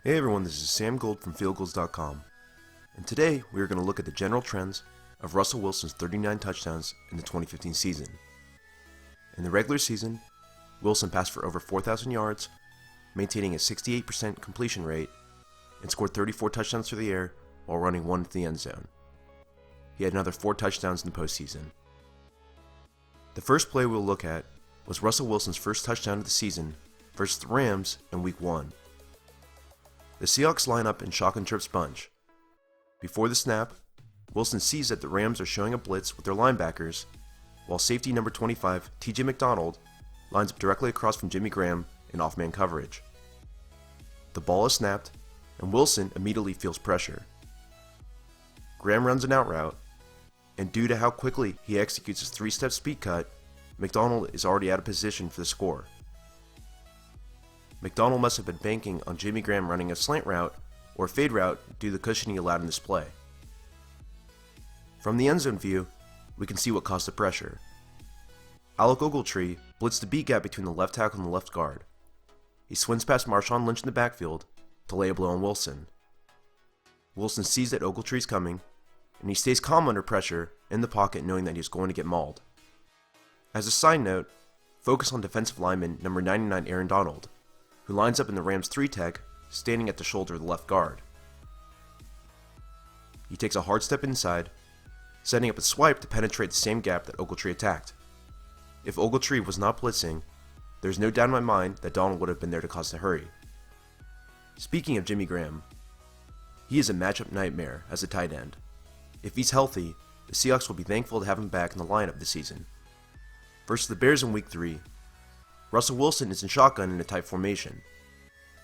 Hey everyone, this is Sam Gold from FieldGoals.com, and today we are going to look at the general trends of Russell Wilson's 39 touchdowns in the 2015 season. In the regular season, Wilson passed for over 4,000 yards, maintaining a 68% completion rate, and scored 34 touchdowns through the air while running one into the end zone. He had another 4 touchdowns in the postseason. The first play we'll look at was Russell Wilson's first touchdown of the season versus the Rams in Week 1. The Seahawks line up in shotgun trips bunch. Before the snap, Wilson sees that the Rams are showing a blitz with their linebackers, while safety number 25, TJ McDonald, lines up directly across from Jimmy Graham in off-man coverage. The ball is snapped, and Wilson immediately feels pressure. Graham runs an out route, and due to how quickly he executes his 3-step speed cut, McDonald is already out of position for the score. McDonald must have been banking on Jimmy Graham running a slant route or a fade route due to the cushioning allowed in this play. From the end zone view, we can see what caused the pressure. Alec Ogletree blitzed the B gap between the left tackle and the left guard. He swings past Marshawn Lynch in the backfield to lay a blow on Wilson. Wilson sees that Ogletree is coming, and he stays calm under pressure in the pocket knowing that he is going to get mauled. As a side note, focus on defensive lineman number 99 Aaron Donald, who lines up in the Rams 3 tech, standing at the shoulder of the left guard. He takes a hard step inside, setting up a swipe to penetrate the same gap that Ogletree attacked. If Ogletree was not blitzing, there's no doubt in my mind that Donald would have been there to cause the hurry. Speaking of Jimmy Graham, he is a matchup nightmare as a tight end. If he's healthy, the Seahawks will be thankful to have him back in the lineup this season. Versus the Bears in Week 3, Russell Wilson is in shotgun in a tight formation.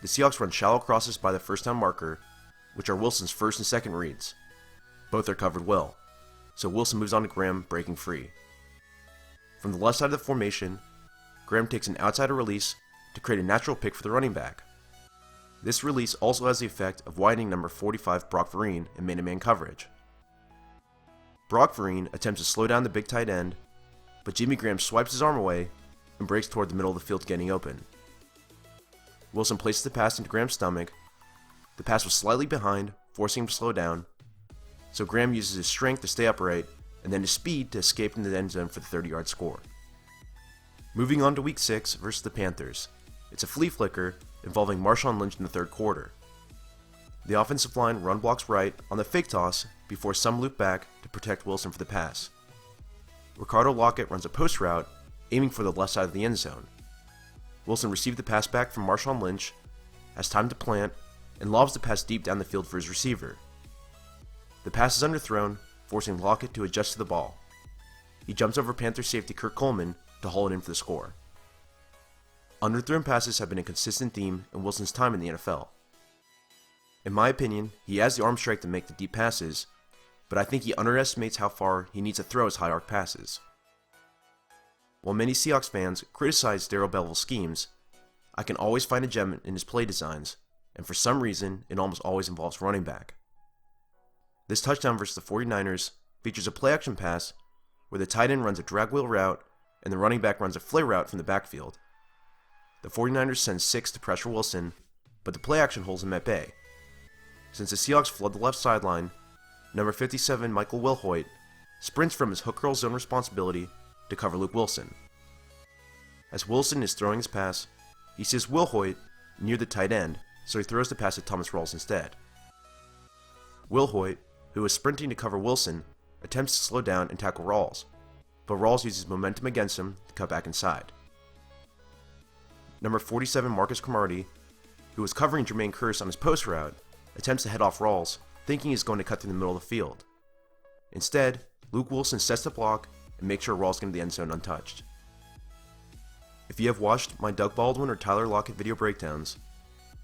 The Seahawks run shallow crosses by the first down marker, which are Wilson's first and second reads. Both are covered well, so Wilson moves on to Graham, breaking free. From the left side of the formation, Graham takes an outsider release to create a natural pick for the running back. This release also has the effect of widening number 45 Brock Vereen in man-to-man coverage. Brock Vereen attempts to slow down the big tight end, but Jimmy Graham swipes his arm away and breaks toward the middle of the field getting open. Wilson places the pass into Graham's stomach. The pass was slightly behind, forcing him to slow down, so Graham uses his strength to stay upright and then his speed to escape into the end zone for the 30-yard score. Moving on to Week 6 versus the Panthers, it's a flea flicker involving Marshawn Lynch in the third quarter. The offensive line run blocks right on the fake toss before some loop back to protect Wilson for the pass. Ricardo Lockett runs a post route, aiming for the left side of the end zone. Wilson received the pass back from Marshawn Lynch, has time to plant, and lobs the pass deep down the field for his receiver. The pass is underthrown, forcing Lockett to adjust to the ball. He jumps over Panther safety Kurt Coleman to haul it in for the score. Underthrown passes have been a consistent theme in Wilson's time in the NFL. In my opinion, he has the arm strength to make the deep passes, but I think he underestimates how far he needs to throw his high arc passes. While many Seahawks fans criticize Darrell Bevell's schemes, I can always find a gem in his play designs, and for some reason, it almost always involves running back. This touchdown versus the 49ers features a play-action pass where the tight end runs a drag wheel route and the running back runs a flare route from the backfield. The 49ers send 6 to pressure Wilson, but the play-action holds him at bay. Since the Seahawks flood the left sideline, number 57 Michael Wilhoit sprints from his hook curl zone responsibility to cover Luke Wilson. As Wilson is throwing his pass, he sees Wilhoit near the tight end, so he throws the pass to Thomas Rawls instead. Wilhoit, who is sprinting to cover Wilson, attempts to slow down and tackle Rawls, but Rawls uses momentum against him to cut back inside. Number 47 Marcus Cromartie, who was covering Jermaine Kearse on his post route, attempts to head off Rawls, thinking he's going to cut through the middle of the field. Instead, Luke Wilson sets the block and make sure Rawls get into the end zone untouched. If you have watched my Doug Baldwin or Tyler Lockett video breakdowns,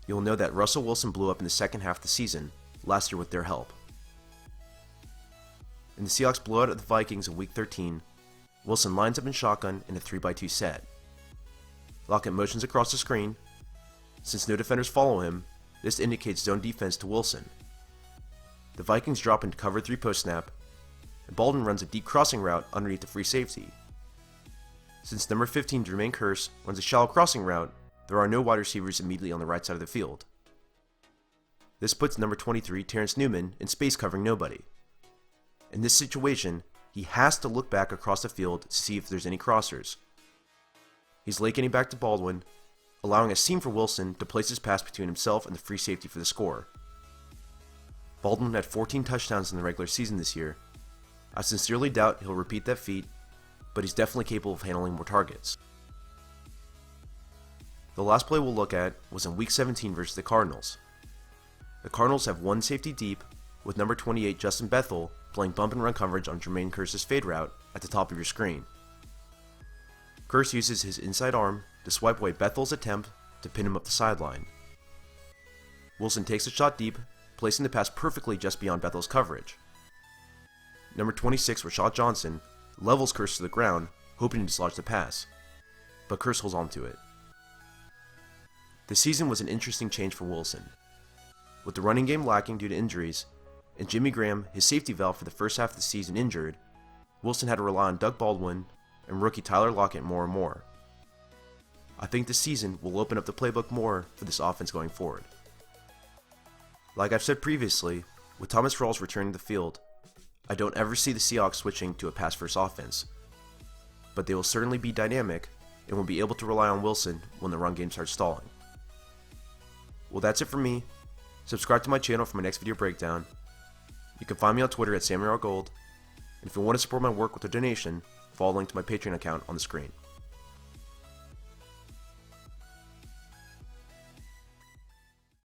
you'll know that Russell Wilson blew up in the second half of the season last year with their help. In the Seahawks blowout of the Vikings in Week 13, Wilson lines up in shotgun in a 3x2 set. Lockett motions across the screen. Since no defenders follow him, this indicates zone defense to Wilson. The Vikings drop into cover 3 post snap, and Baldwin runs a deep crossing route underneath the free safety. Since number 15 Jermaine Kearse runs a shallow crossing route, there are no wide receivers immediately on the right side of the field. This puts number 23 Terrence Newman in space covering nobody. In this situation, he has to look back across the field to see if there's any crossers. He's late getting back to Baldwin, allowing a seam for Wilson to place his pass between himself and the free safety for the score. Baldwin had 14 touchdowns in the regular season this year. I sincerely doubt he'll repeat that feat, but he's definitely capable of handling more targets. The last play we'll look at was in Week 17 versus the Cardinals. The Cardinals have one safety deep, with number 28 Justin Bethel playing bump and run coverage on Jermaine Kearse's fade route at the top of your screen. Kearse uses his inside arm to swipe away Bethel's attempt to pin him up the sideline. Wilson takes a shot deep, placing the pass perfectly just beyond Bethel's coverage. Number 26 Rashad Johnson levels Kearse to the ground, hoping to dislodge the pass, but Kearse holds on to it. The season was an interesting change for Wilson. With the running game lacking due to injuries, and Jimmy Graham, his safety valve for the first half of the season, injured, Wilson had to rely on Doug Baldwin and rookie Tyler Lockett more and more. I think this season will open up the playbook more for this offense going forward. Like I've said previously, with Thomas Rawls returning to the field, I don't ever see the Seahawks switching to a pass-first offense, but they will certainly be dynamic and will be able to rely on Wilson when the run game starts stalling. Well, that's it for me. Subscribe to my channel for my next video breakdown. You can find me on Twitter at SamuelRGold, and if you want to support my work with a donation, follow the link to my Patreon account on the screen.